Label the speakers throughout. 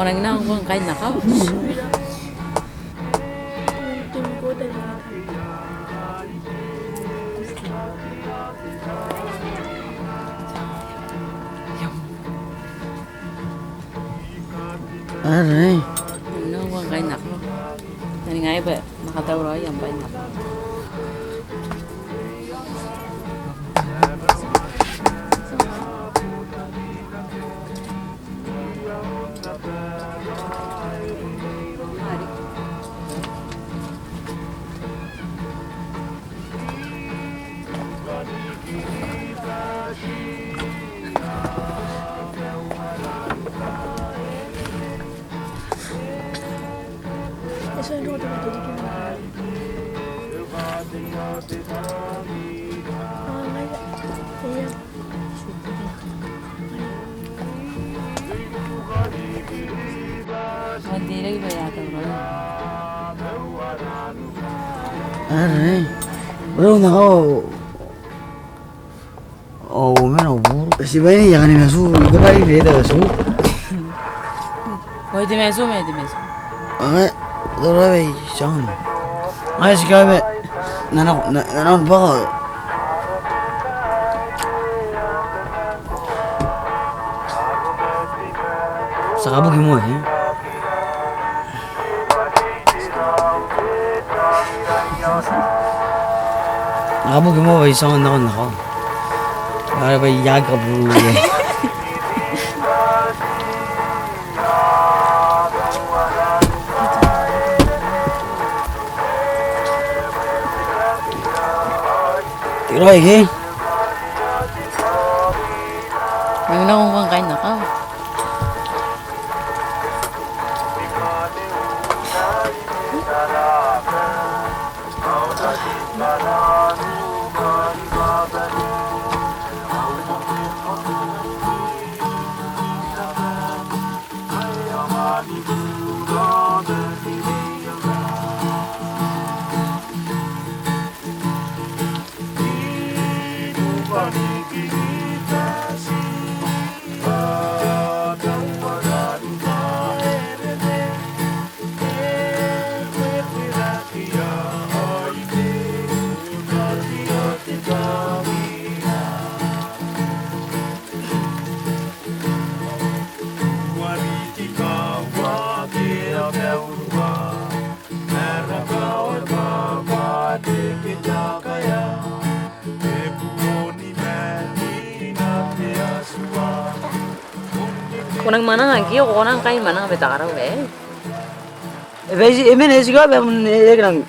Speaker 1: Orang na kung kain na ka.
Speaker 2: Aray.
Speaker 1: Ano kung kain na ka. Yan nga iba, makatawro yan pa na. Hindi lagi ba yata bro?
Speaker 2: Aray. Bro, nako. Oh, mana buru. Si bani jangan masuk. Ika bari dia masuk.
Speaker 1: Oh, di meso.
Speaker 2: Ay, dora bay jangan. Ay, sikabe. Nanon baka. Sakabu gimo eh. Sakabu gimo bay jangan nakon nako. Ay bay yaga buru eh. Tiro lagi.
Speaker 1: Yung na kung kain na ka. Kunang mana lagi, aku kunang kain mana beta karau eh.
Speaker 2: Besi, emang esi kau bemun egrang.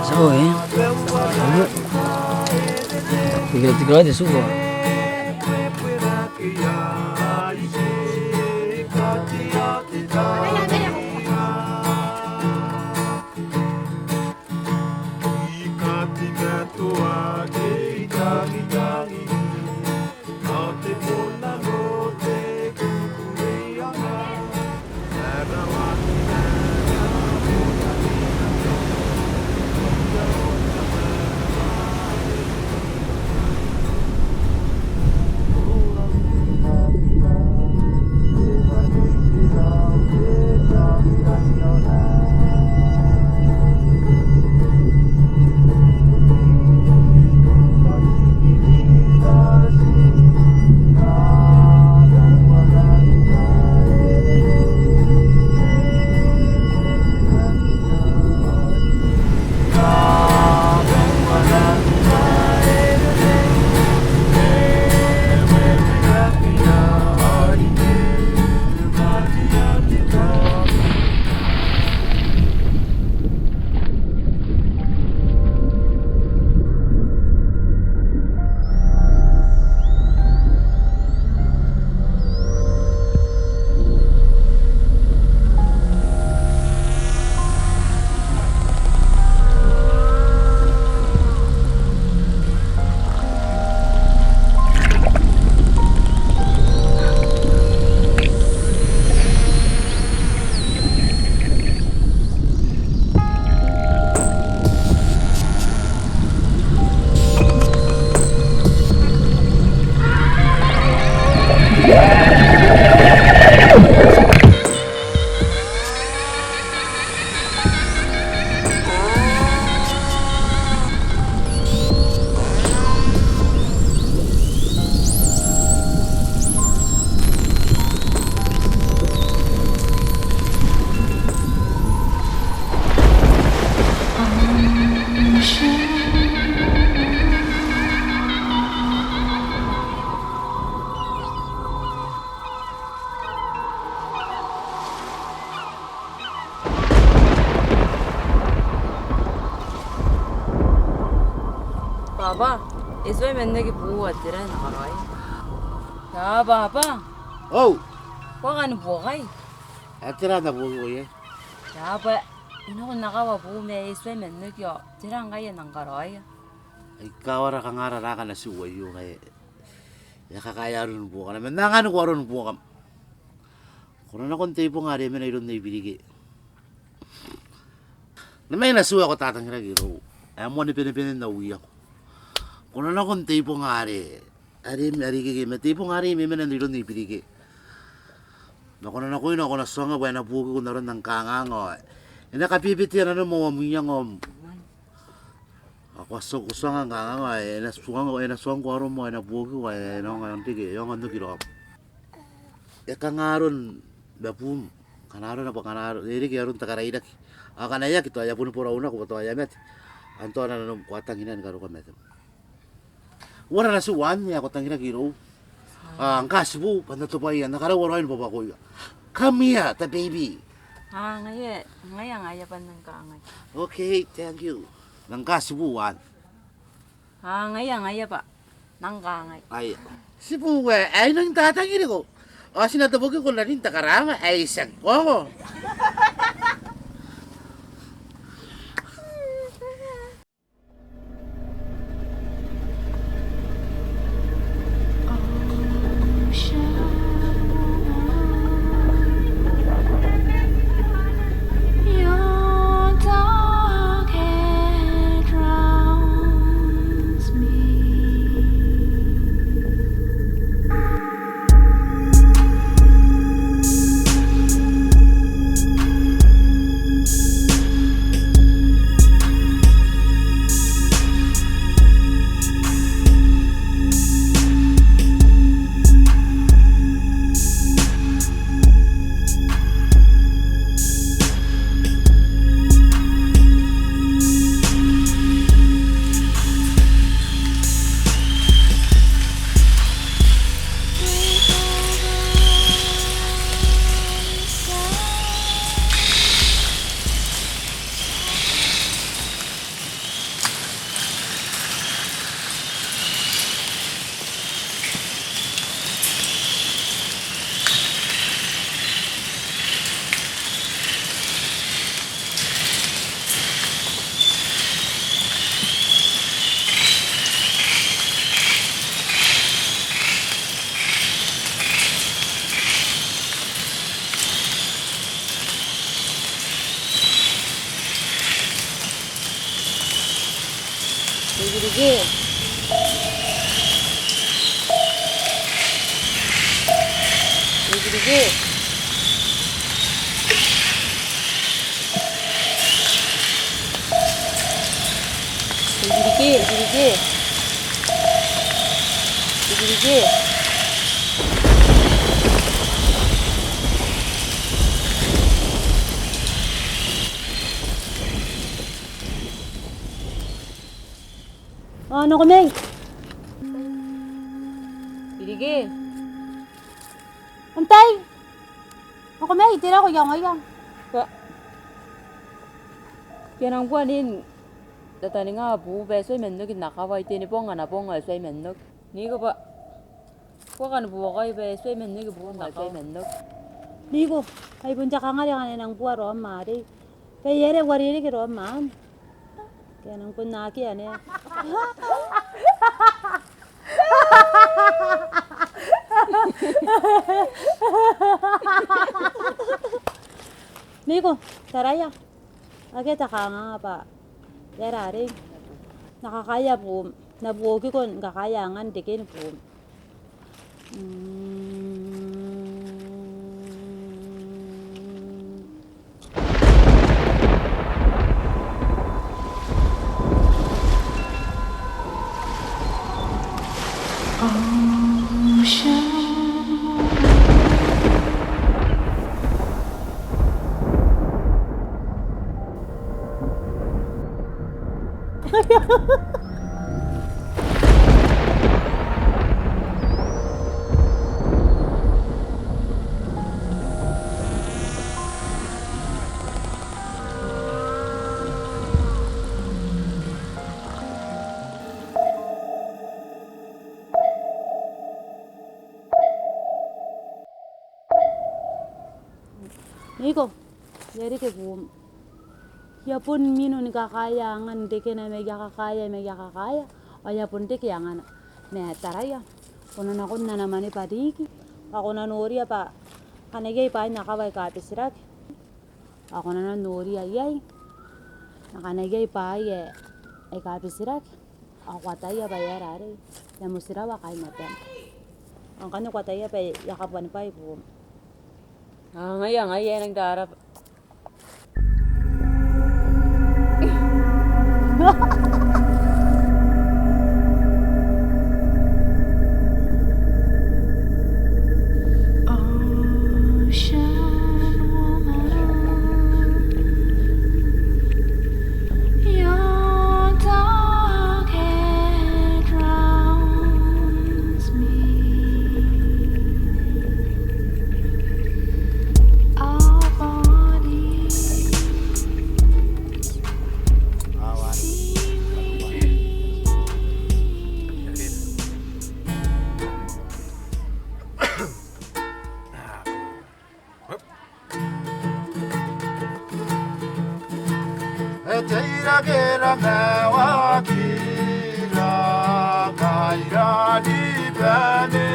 Speaker 2: So eh. Tiga aja suka.
Speaker 1: Baba, iswe menne ki bu atira na Raoi. Ya Baba,
Speaker 3: Oh,
Speaker 1: ko kan buhay.
Speaker 3: atira na buo ye.
Speaker 1: Ya ba, ino ko nakawa bu me iswe menne ki o tira ngaya nang Raoi.
Speaker 3: Ikaw ara kang arara ka na suwayo kay. Yakakaya rin buo ka naman. Nangan ko rin buo ka. Kung na kung tipo nga rin, may iron na ibigay. Na may nasuwa ko tatang hiragiro. Ayaw mo ni pinipinin na uwi ako. Kung na kung tipo nga rin, ari kiki, may tipo nga rin, may iron na ibigay. Kung na ko yun ako nasonga, buhay na buko ko na rin ng kangango. Nakapipiti na rin mo, amuyang ako asok nga nga nasuang ko aron mo na bugo ay no nga tige yung ano kilo kangaron bapum kanaro na kanaro iri karon takaraidak kanaya kito ya pun pura una ko to ya met anto na no kwatang inan karo kamet wala na suwan ya kwatang ina kiro ang kasbu panato pa yan nakara wala pa ko come here the baby
Speaker 1: ngaya pa nang kaangay.
Speaker 3: okay thank you nang kasibuan.
Speaker 1: ngaya pa. Nang kaangay.
Speaker 3: Ay, sibuwe, ay nang tatangin ko. O, sinatabog ko na rin takarama, ay isang ko.
Speaker 1: Sige. Sige. Sige.
Speaker 4: Ano ko, May?
Speaker 1: Sige.
Speaker 4: Antay! Ako, May. Tira ko yang.
Speaker 1: Kaya buwanin, datani nga bu beso mennog nakaway tini ponga na ponga so mennog. Ni ko ba? Ko kan bu kay beso mennog bu na so mennog.
Speaker 4: Nigo, ay punca ka nga rin ng buwa ro, mari. Kaya yere wariri ki ro, man. Kaya nang punaki, ano yan. Nigo, taraya. Agad ka nga pa. Yarari. Nakakaya po. Nabuogi ko, kakayangan, dikin po. Iko, yari ke boom. Ya pun minun kakaya ngan deke na mega kakaya. O ya pun deke angan ne taraya. Kono na kun na mani padiki. Ako na nori apa kanege pa na kawai ka pisirak. Ako na nori ayay. Nakanege pa ye ay ka pisirak. Ako ataya pa yarare. Ya musirawa kay matem. Ang kanya ko ataya pa yakapan pa boom.
Speaker 1: Ngayon ang darap.
Speaker 3: Teira mewa kila kaira di bane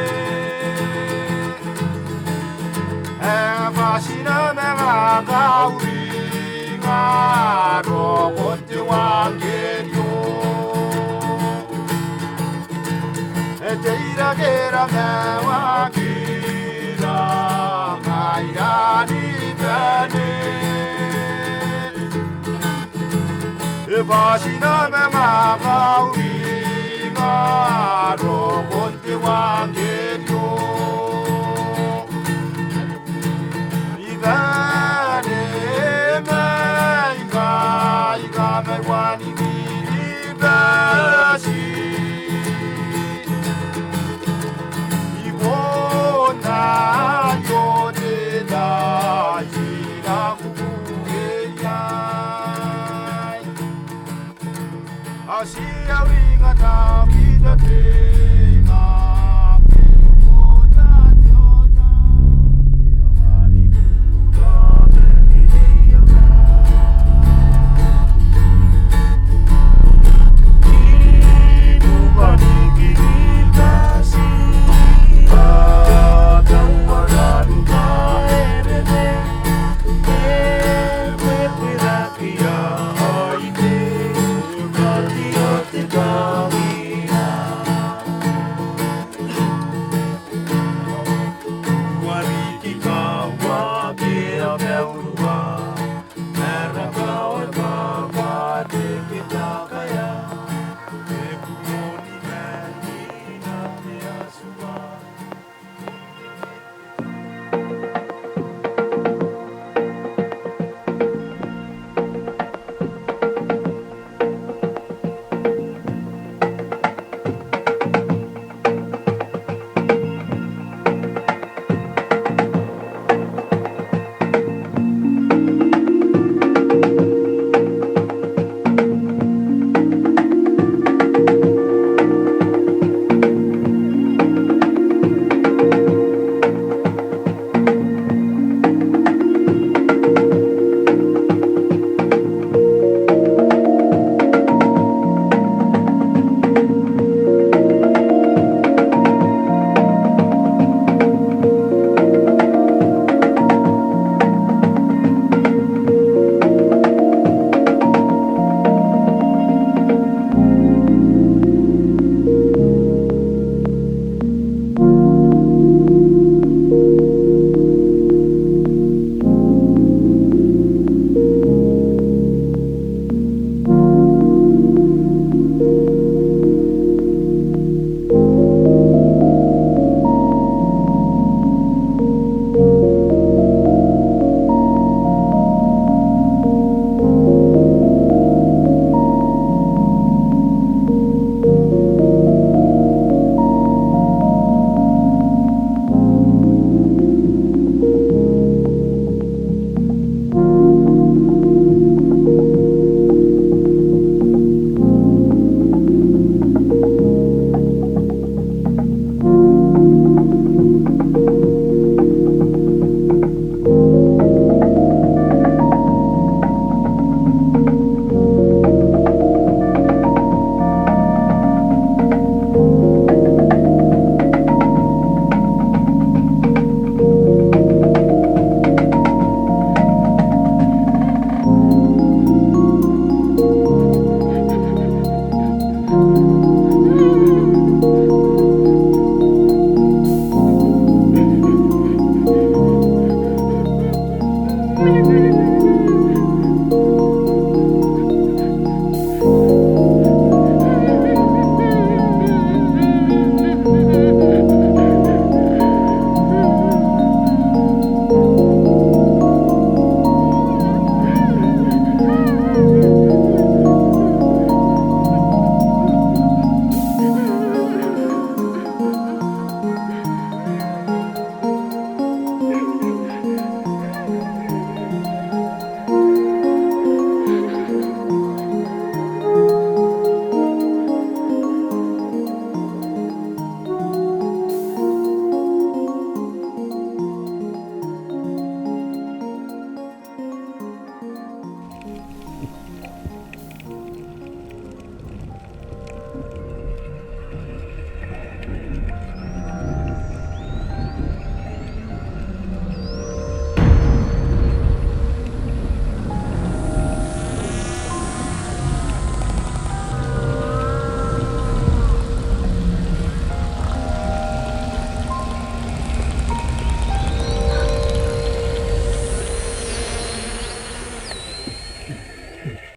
Speaker 3: Masina mewa kauri ngaro konti wangerio Teira mewa kila kaira di bane Pasina me magawi ngaro konti wangerio Ibane iga me wani basi Ibona yode da ina kukugeya Asia winga ta vida tenga